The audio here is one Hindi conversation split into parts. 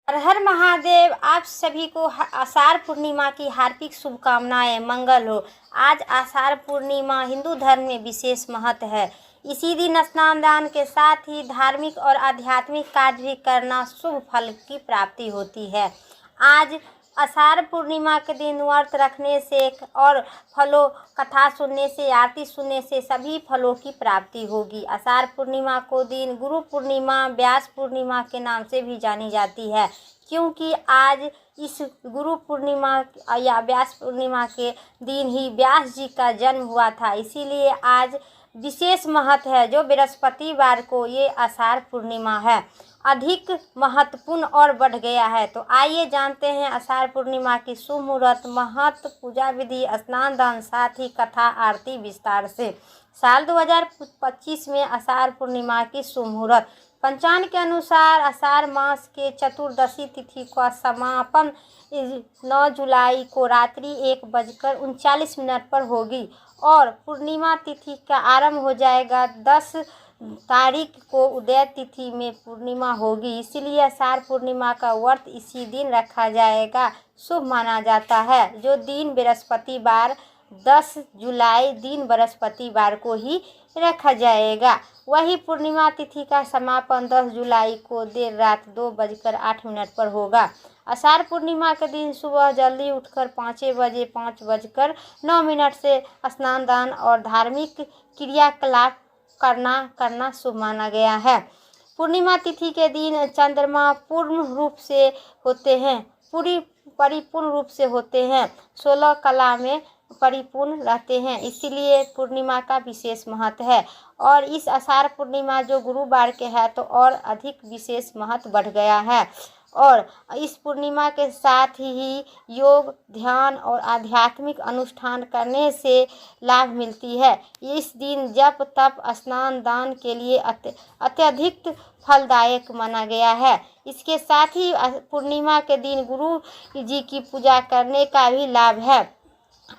हर हर महादेव। आप सभी को आषाढ़ पूर्णिमा की हार्दिक शुभकामनाएं। मंगल हो। आज आषाढ़ पूर्णिमा हिंदू धर्म में विशेष महत्व है। इसी दिन स्नान दान के साथ ही धार्मिक और आध्यात्मिक कार्य भी करना शुभ फल की प्राप्ति होती है। आज आषाढ़ पूर्णिमा के दिन व्रत रखने से और फलों कथा सुनने से, आरती सुनने से सभी फलों की प्राप्ति होगी। आषाढ़ पूर्णिमा को दिन गुरु पूर्णिमा, व्यास पूर्णिमा के नाम से भी जानी जाती है, क्योंकि आज इस गुरु पूर्णिमा या व्यास पूर्णिमा के दिन ही व्यास जी का जन्म हुआ था। इसीलिए आज विशेष महत्व है। जो बृहस्पतिवार को ये आषाढ़ पूर्णिमा है, अधिक महत्वपूर्ण और बढ़ गया है। तो आइए जानते हैं आषाढ़ पूर्णिमा की शुभ मुहूर्त, महत्व, पूजा विधि, स्नान दान, साथ ही कथा आरती विस्तार से। साल 2025 में आषाढ़ पूर्णिमा की शुभ मुहूर्त। पंचांग के अनुसार आषाढ़ मास के चतुर्दशी तिथि का समापन 9 जुलाई को रात्रि 1:39 पर होगी और पूर्णिमा तिथि का आरंभ हो जाएगा 10 तारीख को। उदय तिथि में पूर्णिमा होगी, इसलिए आषाढ़ पूर्णिमा का व्रत इसी दिन रखा जाएगा, शुभ माना जाता है। जो दिन बृहस्पतिवार 10 जुलाई दिन बृहस्पतिवार को ही रखा जाएगा। वही पूर्णिमा तिथि का समापन 10 जुलाई को देर रात 2:08 पर होगा। आषाढ़ पूर्णिमा के दिन सुबह जल्दी उठकर 5:09 से स्नान दान और धार्मिक क्रियाकलाप करना शुभ माना गया है। पूर्णिमा तिथि के दिन चंद्रमा पूर्ण रूप से होते हैं, परिपूर्ण रूप से होते हैं, 16 कला में परिपूर्ण रहते हैं, इसीलिए पूर्णिमा का विशेष महत्व है। और इस आषाढ़ पूर्णिमा जो गुरुवार के है तो और अधिक विशेष महत्व बढ़ गया है। और इस पूर्णिमा के साथ ही योग, ध्यान और आध्यात्मिक अनुष्ठान करने से लाभ मिलती है। इस दिन जप, तप, स्नान दान के लिए अत्यधिक फलदायक माना गया है। इसके साथ ही पूर्णिमा के दिन गुरु जी की पूजा करने का भी लाभ है।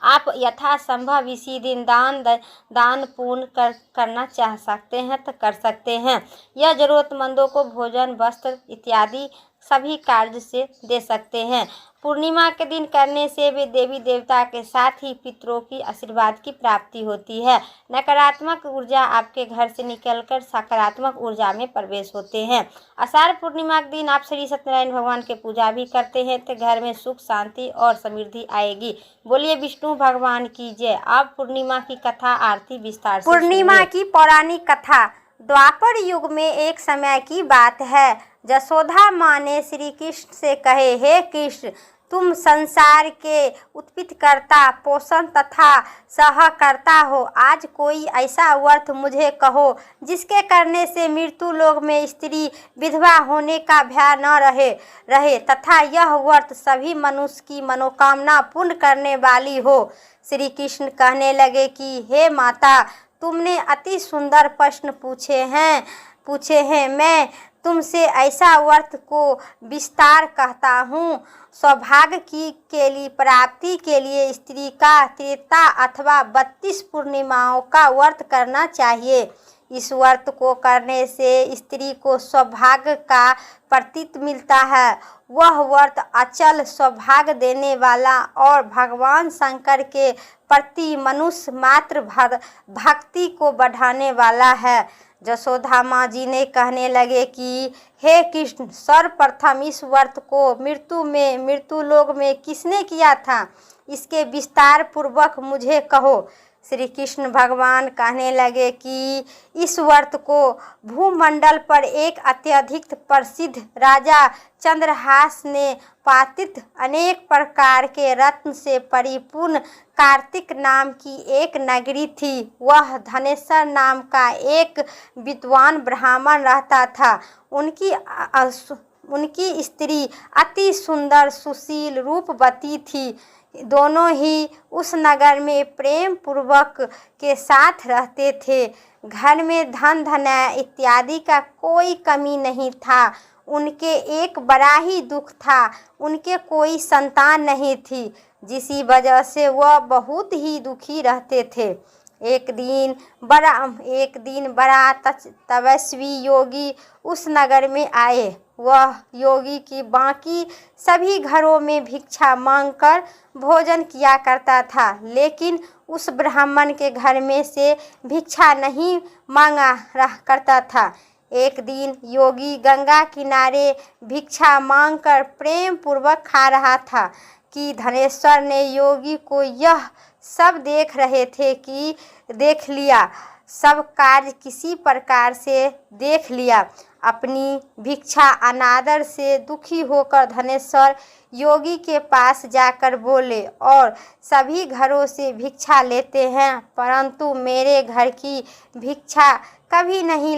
आप यथासंभव इसी दिन दान पुण्य करना चाह सकते हैं तो कर सकते हैं। यह जरूरतमंदों को भोजन, वस्त्र इत्यादि सभी कार्य से दे सकते हैं। पूर्णिमा के दिन करने से भी देवी देवता के साथ ही पितरों की आशीर्वाद की प्राप्ति होती है। नकारात्मक ऊर्जा आपके घर से निकलकर सकारात्मक ऊर्जा में प्रवेश होते हैं। आषाढ़ पूर्णिमा के दिन आप श्री सत्यनारायण भगवान की पूजा भी करते हैं तो घर में सुख, शांति और समृद्धि आएगी। बोलिए विष्णु भगवान की जय। अब पूर्णिमा की कथा आरती विस्तार से। पूर्णिमा की पौराणिक कथा। द्वापर युग में एक समय की बात है। यशोदा माँ ने श्री कृष्ण से कहे, हे कृष्ण, तुम संसार के उत्पत्तिकर्ता, पोषण तथा सहकर्ता हो। आज कोई ऐसा व्रत मुझे कहो जिसके करने से मृत्यु लोक में स्त्री विधवा होने का भय न रहे तथा यह व्रत सभी मनुष्य की मनोकामना पूर्ण करने वाली हो। श्री कृष्ण कहने लगे कि हे माता, तुमने अति सुंदर प्रश्न पूछे हैं। मैं तुमसे ऐसा व्रत को विस्तार कहता हूँ। सौभाग्य के लिए प्राप्ति के लिए स्त्री का 13 अथवा 32 पूर्णिमाओं का व्रत करना चाहिए। इस व्रत को करने से स्त्री को सौभाग्य का प्रतीत मिलता है। वह व्रत अचल सौभाग्य देने वाला और भगवान शंकर के प्रति मनुष्य मात्र भक्ति को बढ़ाने वाला है। यशोदा माँ जी ने कहने लगे कि हे कृष्ण, सर्वप्रथम इस व्रत को मृत्यु लोक में किसने किया था, इसके विस्तार पूर्वक मुझे कहो। श्री कृष्ण भगवान कहने लगे कि इस व्रत को भूमंडल पर एक अत्यधिक प्रसिद्ध राजा चंद्रहास ने पातित अनेक प्रकार के रत्न से परिपूर्ण कार्तिक नाम की एक नगरी थी। वह धनेश्वर नाम का एक विद्वान ब्राह्मण रहता था। उनकी स्त्री अति सुंदर, सुशील, रूपवती थी। दोनों ही उस नगर में प्रेम पूर्वक के साथ रहते थे। घर में धन धन्य इत्यादि का कोई कमी नहीं था। उनके एक बड़ा ही दुख था, उनके कोई संतान नहीं थी, जिसी वजह से वह बहुत ही दुखी रहते थे। एक दिन बड़ा तपस्वी योगी उस नगर में आए। वह योगी की बाकी सभी घरों में भिक्षा मांगकर भोजन किया करता था, लेकिन उस ब्राह्मण के घर में से भिक्षा नहीं मांगा करता था। एक दिन योगी गंगा किनारे भिक्षा मांगकर प्रेम पूर्वक खा रहा था कि धनेश्वर ने योगी को यह सब देख रहे थे कि देख लिया, सब कार्य किसी प्रकार से देख लिया। अपनी भिक्षा अनादर से दुखी होकर धनेश्वर योगी के पास जाकर बोले, और सभी घरों से भिक्षा लेते हैं, परंतु मेरे घर की भिक्षा कभी नहीं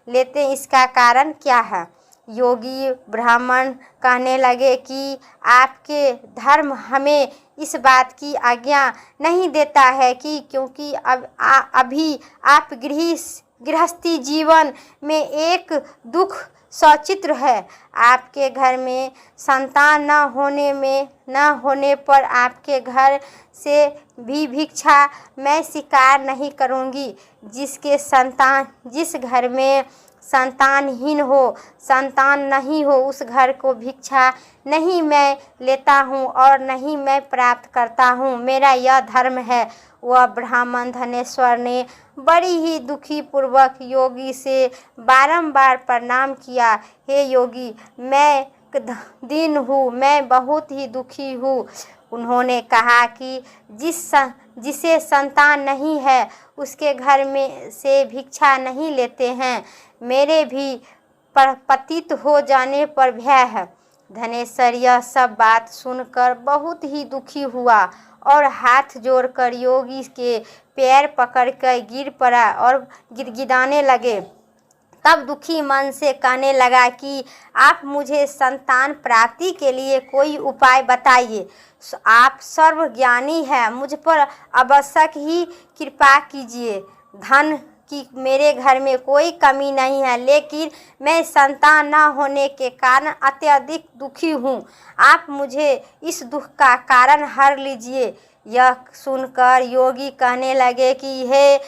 लेते इसका कारण क्या है? योगी ब्राह्मण कहने लगे कि आपके धर्म हमें इस बात की आज्ञा नहीं देता है कि क्योंकि अभी आप गृहस्थी जीवन में एक दुख सचित्र है। आपके घर में संतान न होने पर आपके घर से भी भिक्षा मैं स्वीकार नहीं करूँगी। जिस घर में संतानहीन हो, संतान नहीं हो, उस घर को भिक्षा नहीं मैं लेता हूँ और नहीं मैं प्राप्त करता हूँ। मेरा यह धर्म है। वह ब्राह्मण धनेश्वर ने बड़ी ही दुखी पूर्वक योगी से बारंबार प्रणाम किया। हे योगी, मैं दीन हूँ, मैं बहुत ही दुखी हूँ। उन्होंने कहा कि जिसे संतान नहीं है उसके घर में से भिक्षा नहीं लेते हैं। मेरे भी पतित हो जाने पर भय है। धनेश्वर यह सब बात सुनकर बहुत ही दुखी हुआ और हाथ जोड़कर योगी के पैर पकड़कर गिर पड़ा और गिड़गिड़ाने लगे। तब दुखी मन से कहने लगा कि आप मुझे संतान प्राप्ति के लिए कोई उपाय बताइए। आप सर्वज्ञानी हैं, मुझ पर आवश्यक ही कृपा कीजिए। धन की मेरे घर में कोई कमी नहीं है, लेकिन मैं संतान न होने के कारण अत्यधिक दुखी हूँ। आप मुझे इस दुख का कारण हर लीजिए। यह सुनकर योगी कहने लगे कि हे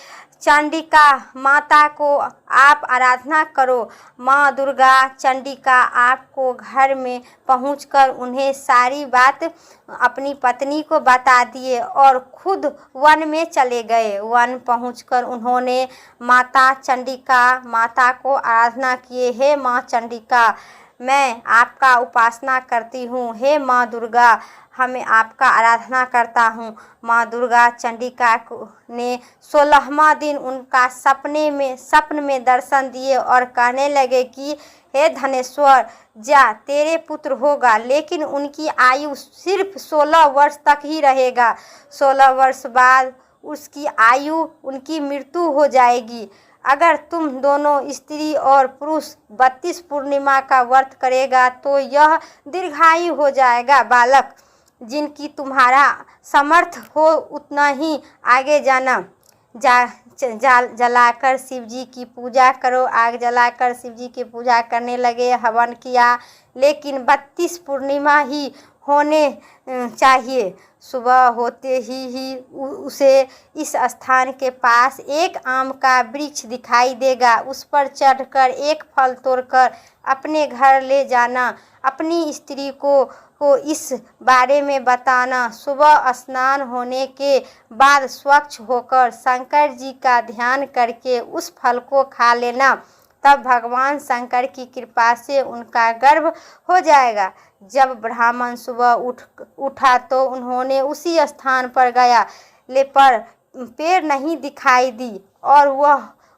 चंडिका माता को आप आराधना करो। माँ दुर्गा चंडिका आपको घर में पहुंचकर उन्हें सारी बात अपनी पत्नी को बता दिए और खुद वन में चले गए। वन पहुंचकर उन्होंने माता को आराधना किए। हे माँ चंडिका, मैं आपका उपासना करती हूँ। हे माँ दुर्गा, हमें आपका आराधना करता हूँ। माँ दुर्गा चंडिका ने 16वां दिन उनका सपन में दर्शन दिए और कहने लगे कि हे धनेश्वर, जा, तेरे पुत्र होगा, लेकिन उनकी आयु सिर्फ 16 वर्ष तक ही रहेगा। 16 वर्ष बाद उनकी मृत्यु हो जाएगी। अगर तुम दोनों स्त्री और पुरुष 32 पूर्णिमा का व्रत करेगा तो यह दीर्घायु हो जाएगा। बालक, जिनकी तुम्हारा समर्थ हो उतना ही आगे जाना। जलाकर शिव जी की पूजा करो। आग जलाकर शिव जी की पूजा करने लगे, हवन किया, लेकिन 32 पूर्णिमा ही होने चाहिए। सुबह होते ही उसे इस स्थान के पास एक आम का वृक्ष दिखाई देगा। उस पर चढ़कर एक फल तोड़कर अपने घर ले जाना। अपनी स्त्री को इस बारे में बताना। सुबह स्नान होने के बाद स्वच्छ होकर शंकर जी का ध्यान करके उस फल को खा लेना। तब भगवान शंकर की कृपा से उनका गर्भ हो जाएगा। जब ब्राह्मण सुबह उठा तो उन्होंने उसी स्थान पर गया, पर पेड़ नहीं दिखाई दी और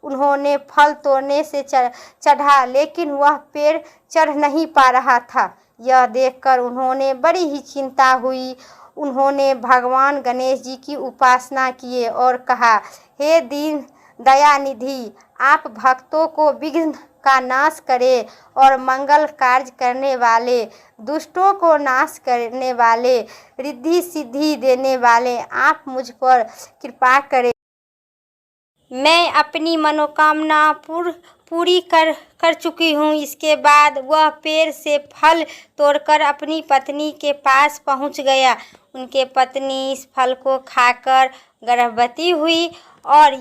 उन्होंने फल तोड़ने से चढ़ा, लेकिन वह पेड़ चढ़ नहीं पा रहा था। यह देखकर उन्होंने बड़ी ही चिंता हुई। उन्होंने भगवान गणेश जी की उपासना किए और कहा, हे दीन दयानिधि, आप भक्तों को विघ्न का नाश करें और मंगल कार्य करने वाले, दुष्टों को नाश करने वाले, रिद्धि सिद्धि देने वाले, आप मुझ पर कृपा करें। मैं अपनी मनोकामना पूरी कर चुकी हूँ। इसके बाद वह पेड़ से फल तोड़कर अपनी पत्नी के पास पहुँच गया। उनके पत्नी इस फल को खाकर गर्भवती हुई और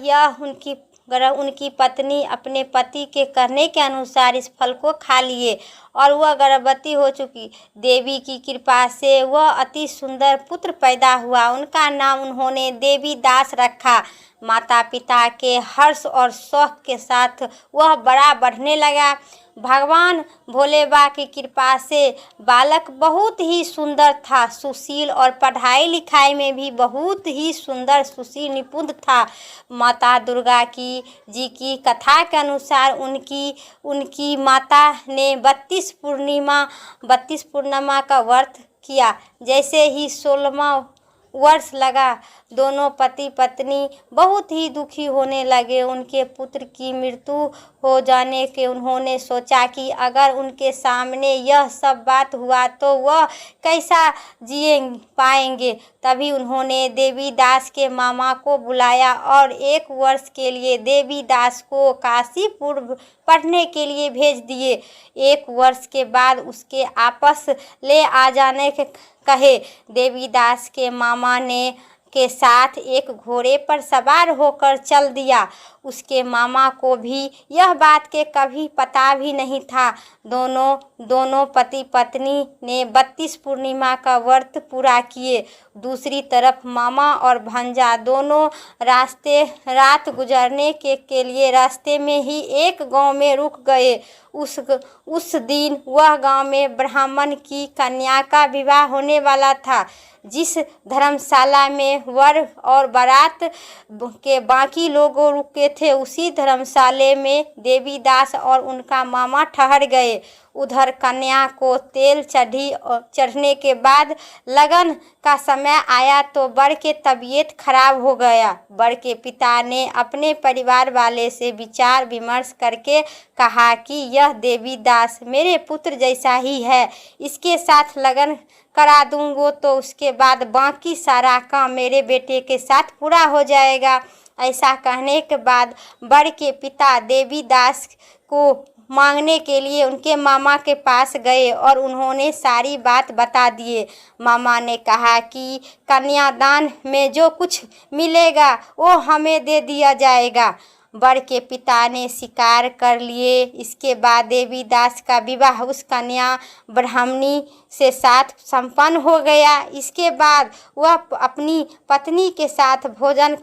उनकी पत्नी अपने पति के कहने के अनुसार इस फल को खा लिए और वह गर्भवती हो चुकी। देवी की कृपा से वह अति सुंदर पुत्र पैदा हुआ। उनका नाम उन्होंने देवी दास रखा। माता पिता के हर्ष और शौक के साथ वह बड़ा बढ़ने लगा। भगवान भोले बाबा की कृपा से बालक बहुत ही सुंदर था, सुशील और पढ़ाई लिखाई में भी बहुत ही सुंदर सुशील निपुण था। माता दुर्गा जी की कथा के अनुसार उनकी माता ने 32 पूर्णिमा का व्रत किया। जैसे ही 16वां वर्ष लगा, दोनों पति पत्नी बहुत ही दुखी होने लगे। उनके पुत्र की मृत्यु हो जाने के उन्होंने सोचा कि अगर उनके सामने यह सब बात हुआ तो वह कैसा जिए पाएंगे। तभी उन्होंने देवी दास के मामा को बुलाया और 1 वर्ष के लिए देवी दास को काशीपुर पढ़ने के लिए भेज दिए। 1 वर्ष के बाद उसके आपस ले आ जाने के कहे। देवी दास के मामा ने के साथ एक घोड़े पर सवार होकर चल दिया। उसके मामा को भी यह बात के कभी पता भी नहीं था। दोनों पति पत्नी ने 32 पूर्णिमा का व्रत पूरा किए। दूसरी तरफ मामा और भंजा दोनों रात गुजरने के लिए रास्ते में ही एक गांव में रुक गए। उस दिन वह गांव में ब्राह्मण की कन्या का विवाह होने वाला था। जिस धर्मशाला में वर और बारात के बाकी लोग रुके थे, उसी धर्मशाले में देवी दास और उनका मामा ठहर गए। उधर कन्या को तेल चढ़ने के बाद लगन का समय आया तो वर के तबीयत खराब हो गया। वर के पिता ने अपने परिवार वाले से विचार विमर्श करके कहा कि यह देवी दास मेरे पुत्र जैसा ही है, इसके साथ लगन करा दूंगो तो उसके बाद बाकी सारा काम मेरे बेटे के साथ पूरा हो जाएगा। ऐसा कहने के बाद वर के पिता देवी दास को मांगने के लिए उनके मामा के पास गए और उन्होंने सारी बात बता दिए। मामा ने कहा कि कन्यादान में जो कुछ मिलेगा वो हमें दे दिया जाएगा। वर के पिता ने स्वीकार कर लिए। इसके बाद देवी दास का विवाह उस कन्या ब्राह्मणी से साथ संपन्न हो गया। इसके बाद वह अपनी पत्नी के साथ भोजन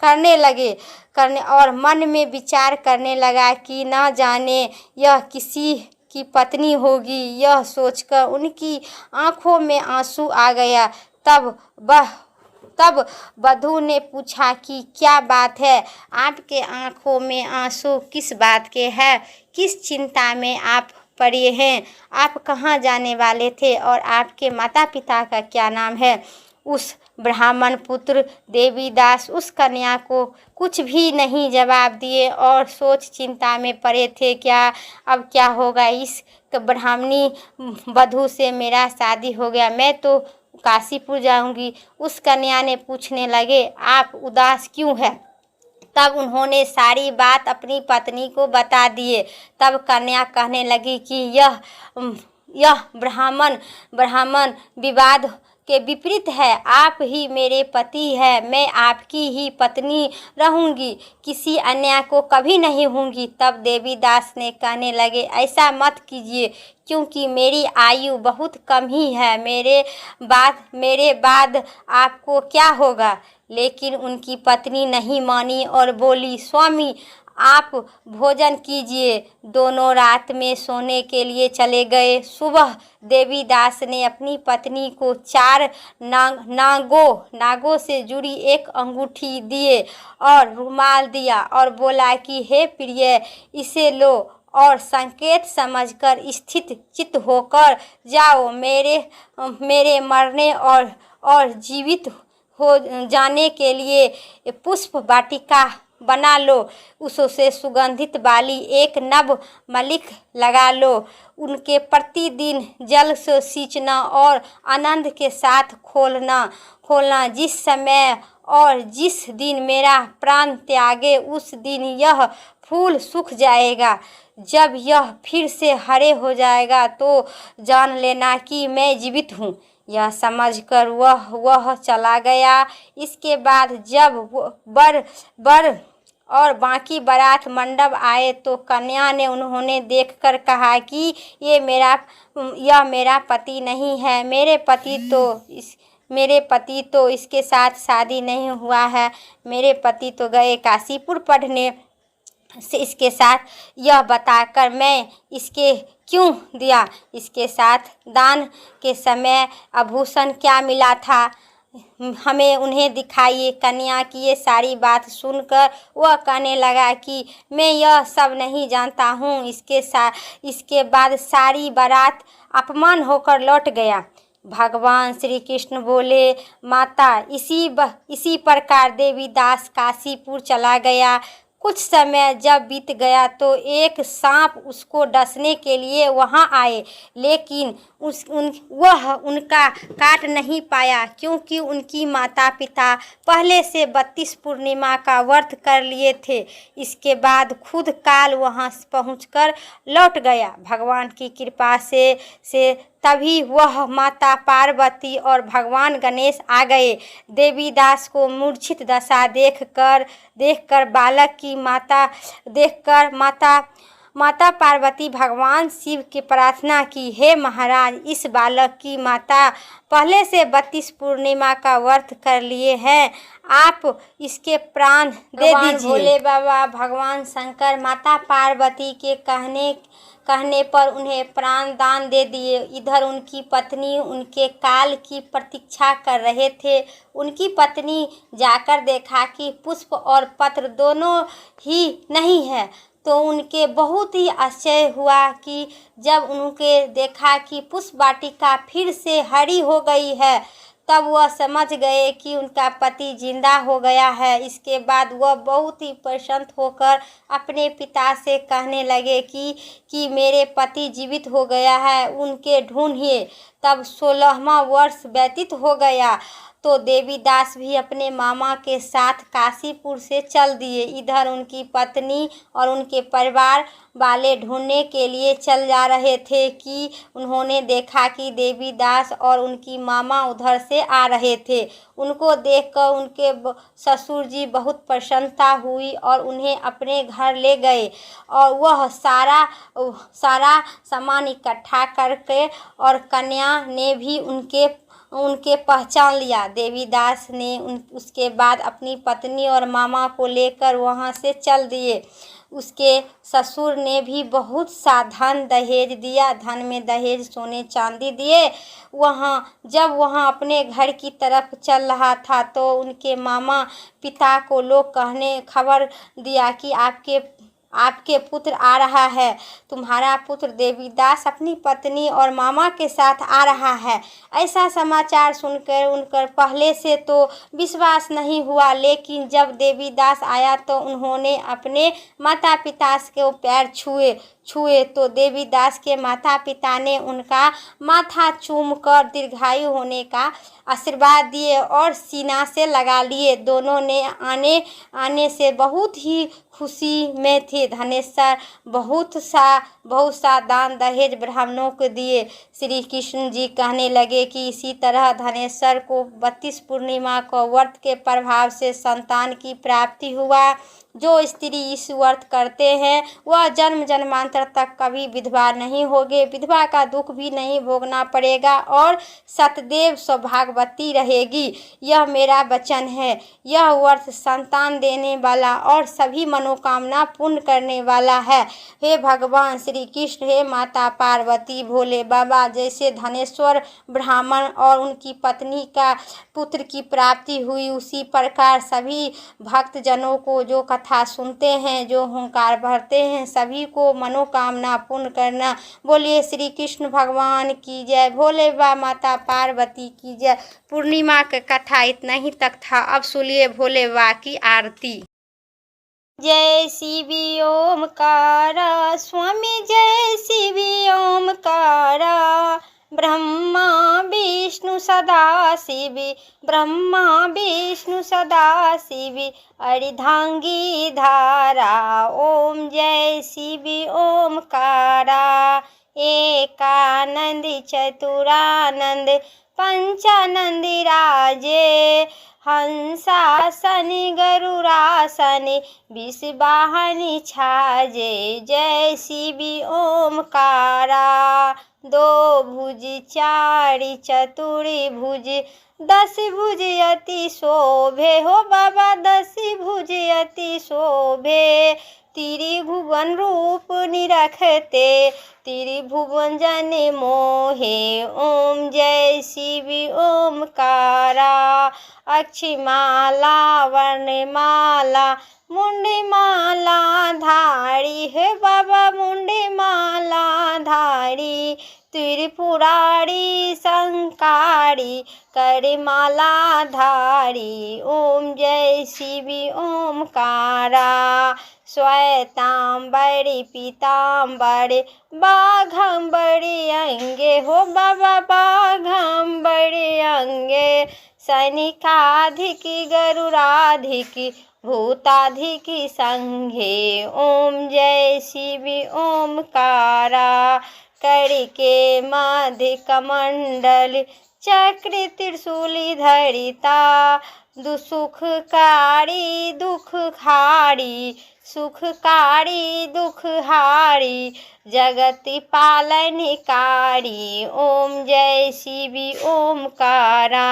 करने और मन में विचार करने लगा कि न जाने यह किसी की पत्नी होगी। यह सोचकर उनकी आंखों में आंसू आ गया। तब वधू ने पूछा कि क्या बात है, आपके आंखों में आंसू किस बात के हैं? किस चिंता में आप पड़े हैं? आप कहाँ जाने वाले थे और आपके माता पिता का क्या नाम है? उस ब्राह्मण पुत्र देवीदास उस कन्या को कुछ भी नहीं जवाब दिए और सोच चिंता में पड़े थे। अब क्या होगा? इस ब्राह्मणी वधू से मेरा शादी हो गया, मैं तो काशीपुर जाऊंगी। उस कन्या ने पूछने लगे, आप उदास क्यों है? तब उन्होंने सारी बात अपनी पत्नी को बता दिए। तब कन्या कहने लगी कि यह ब्राह्मण विवाद के विपरीत है। आप ही मेरे पति हैं, मैं आपकी ही पत्नी रहूंगी, किसी अन्य को कभी नहीं होंगी। तब देवीदास ने कहने लगे, ऐसा मत कीजिए, क्योंकि मेरी आयु बहुत कम ही है, मेरे बाद आपको क्या होगा? लेकिन उनकी पत्नी नहीं मानी और बोली, स्वामी आप भोजन कीजिए। दोनों रात में सोने के लिए चले गए। सुबह देवीदास ने अपनी पत्नी को 4 नागों से जुड़ी एक अंगूठी दिए और रुमाल दिया और बोला कि हे प्रिय, इसे लो और संकेत समझकर स्थित चित्त होकर जाओ। मेरे मरने और जीवित हो जाने के लिए पुष्प वाटिका बना लो, उससे सुगंधित वाली एक नव मलिक लगा लो। उनके प्रतिदिन जल से सींचना और आनंद के साथ खोलना। जिस समय और जिस दिन मेरा प्राण त्यागे उस दिन यह फूल सूख जाएगा। जब यह फिर से हरे हो जाएगा तो जान लेना कि मैं जीवित हूँ। यह समझकर वह चला गया। इसके बाद जब बर और बाकी बारात मंडप आए तो कन्या ने उन्होंने देखकर कहा कि यह मेरा पति नहीं है। मेरे पति तो इसके साथ शादी नहीं हुआ है। मेरे पति तो गए काशीपुर पढ़ने से इसके साथ। यह बताकर मैं इसके क्यों दिया? इसके साथ दान के समय आभूषण क्या मिला था, हमें उन्हें दिखाइए। कन्या की ये सारी बात सुनकर वह कहने लगा कि मैं यह सब नहीं जानता हूँ। इसके बाद सारी बारात अपमान होकर लौट गया। भगवान श्री कृष्ण बोले, माता इसी प्रकार देवीदास काशीपुर चला गया। कुछ समय जब बीत गया तो एक सांप उसको डसने के लिए वहां आए, लेकिन वह उनका काट नहीं पाया, क्योंकि उनकी माता पिता पहले से 32 पूर्णिमा का व्रत कर लिए थे। इसके बाद खुद काल वहां पहुंचकर लौट गया। भगवान की कृपा से तभी वह माता पार्वती और भगवान गणेश आ गए। देवीदास को मूर्छित दशा देखकर बालक की माता पार्वती भगवान शिव की प्रार्थना की, हे महाराज, इस बालक की माता पहले से 32 पूर्णिमा का व्रत कर लिए हैं, आप इसके प्राण दे दीजिए। भोले बाबा भगवान शंकर माता पार्वती के कहने पर उन्हें प्राण दान दे दिए। इधर उनकी पत्नी उनके काल की प्रतीक्षा कर रहे थे। उनकी पत्नी जाकर देखा कि पुष्प और पत्र दोनों ही नहीं है, तो उनके बहुत ही आश्चर्य हुआ कि जब उनके देखा कि पुष्प वाटिका फिर से हरी हो गई है, तब वह समझ गए कि उनका पति जिंदा हो गया है। इसके बाद वह बहुत ही प्रसन्न होकर अपने पिता से कहने लगे कि मेरे पति जीवित हो गया है, उनके ढूंढिए। तब 16वां वर्ष व्यतीत हो गया तो देवीदास भी अपने मामा के साथ काशीपुर से चल दिए। इधर उनकी पत्नी और उनके परिवार वाले ढूंढने के लिए चल जा रहे थे कि उन्होंने देखा कि देवीदास और उनकी मामा उधर से आ रहे थे। उनको देखकर उनके ससुर जी बहुत प्रसन्नता हुई और उन्हें अपने घर ले गए और वह सारा सामान इकट्ठा करके, और कन्या ने भी उनके पहचान लिया। देवीदास ने उसके बाद अपनी पत्नी और मामा को लेकर वहां से चल दिए। उसके ससुर ने भी बहुत सा धन दहेज दिया। धन में दहेज सोने चांदी दिए। जब वहाँ अपने घर की तरफ चल रहा था तो उनके मामा पिता को लोग खबर दिया कि आपके पुत्र आ रहा है, तुम्हारा पुत्र देवीदास अपनी पत्नी और मामा के साथ आ रहा है। ऐसा समाचार सुनकर उनकर पहले से तो विश्वास नहीं हुआ, लेकिन जब देवीदास आया तो उन्होंने अपने माता पिता के पैर छुए तो देवीदास के माता पिता ने उनका माथा चूमकर दीर्घायु होने का आशीर्वाद दिए और सीना से लगा लिए। दोनों ने आने से बहुत ही खुशी में थे। धनेश्वर बहुत सा दान दहेज ब्राह्मणों को दिए। श्री कृष्ण जी कहने लगे कि इसी तरह धनेश्वर को 32 पूर्णिमा को व्रत के प्रभाव से संतान की प्राप्ति हुआ। जो स्त्री इस व्रत करते हैं वह जन्म जन्मांतर तक कभी विधवा नहीं होगी, विधवा का दुख भी नहीं भोगना पड़ेगा और सतदैव सौभाग्यवती रहेगी। यह मेरा वचन है। यह व्रत संतान देने वाला और सभी मनोकामना पूर्ण करने वाला है। हे भगवान श्री कृष्ण, हे माता पार्वती, भोले बाबा, जैसे धनेश्वर ब्राह्मण और उनकी पत्नी का पुत्र की प्राप्ति हुई, उसी प्रकार सभी भक्तजनों को जो कथा सुनते हैं, जो हुंकार भरते हैं, सभी को मनोकामना पूर्ण करना। बोलिए श्री कृष्ण भगवान की जय। भोले बाबा माता पार्वती की जय। पूर्णिमा का कथा इतना ही तक था। अब सुनिए भोले बाबा की आरती। जय शिव ओमकारा स्वामी जय शिव ओमकारा ब्रह्मा विष्णु सदा शिव ब्रह्मा विष्णु सदा शिव अर्धांगी धारा ओम जय शिव ओमकारा एकानंद चतुरानंद पंचानंद राजे हंसासनि गरुरासनि विषवाहनि छाजे जय शिव ओमकारा दो भुज चारि चतुरी भुज 10 भुज अति शोभे हो बाबा 10 भुज अति शोभे त्रिभुवन रूप निरखते त्रिभुवन जन मोहे ओम जय शिव ओमकारा अक्षमाला वर्णमाला मुंडमाला धारी है बाबा मुंडमाला धारी त्रिपुरारी संकारी करमाला धारी ओम जय शिव ओमकारा श्वेतांबरी पीतांबरी बाघंबरी अंगे हो बाबा बाघंबरी अंगे सैनिकाधिक गरुराधिक भूताधिक संघे ओम जय शिव ओमकारा करके मध्य कमंडल चक्र त्रिशूली धरिता दुसुखकारी दुखहारी सुखकारी दुखहारी जगति पालनकारी ओम जय शिव ओमकारा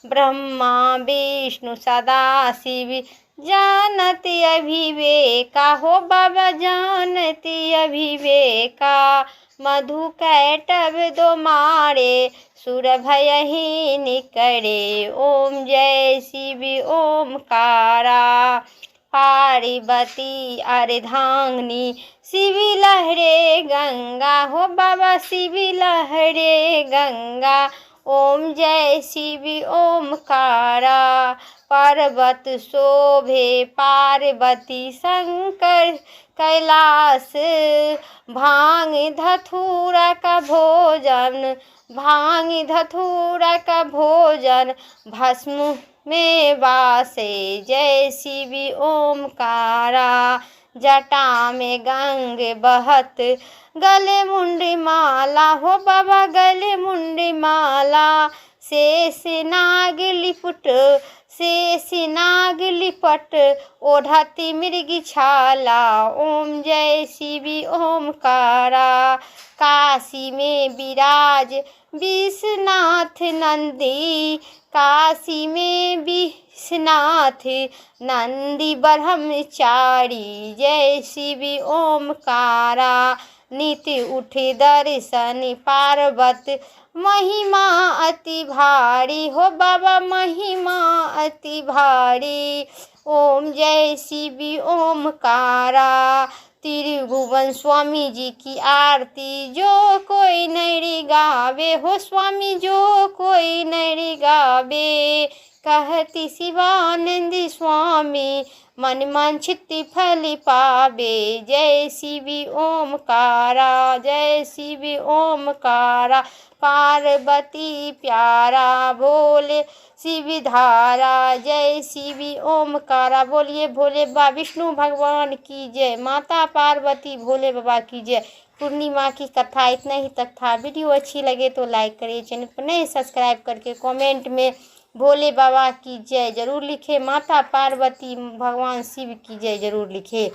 ब्रह्मा विष्णु सदा शिव जानति अभिवेका हो बाबा जानति अभिवेका मधु कैटभ दो मारे सुर भयहि निकरे ओम जय शिव ओमकारा पार्वती अर्धांगिनी शिव लहरे गंगा हो बाबा शिव लहरे गंगा ओम जय शिव ओमकारा पर्वत शोभे पार्वती शंकर कैलाश भांग धतूरा का भोजन भांग धतूरा का भोजन भस्म में वासे जय शिव ओमकारा जटा में गंग बहत गले मुंडी माला हो बाबा गले मुंडी माला शेष नाग लिपट शेष नाग लिपट ओढ़ती मृग छाला ओम जय शिव ओमकारा काशी में विराज विश्वनाथ नंदी काशी में विश्वनाथ नंदी ब्रह्मचारी जय शिव ओमकारा नित्य उठे दर्शन पार्वत महिमा अति भारी हो बाबा महिमा अति भारी ओम जय शिव ओमकारा त्रिभुवन स्वामी जी की आरती जो कोई नहीं गावे हो स्वामी जो कोई नहीं गावे कहती शिवानंद स्वामी मन वांछित फल पावे जय शिव ओमकारा जय शिव ओमकारा पार्वती प्यारा भोले शिव धारा जय शिव ओमकारा बोलिए भोले बाबा विष्णु भगवान की जय माता पार्वती भोले बाबा की जय। पूर्णिमा की कथा इतना ही तक था। वीडियो अच्छी लगे तो लाइक करिए, चैनल पर नए सब्सक्राइब करके कमेंट में भोले बाबा की जय जरूर लिखे, माता पार्वती भगवान शिव की जय जरूर लिखे।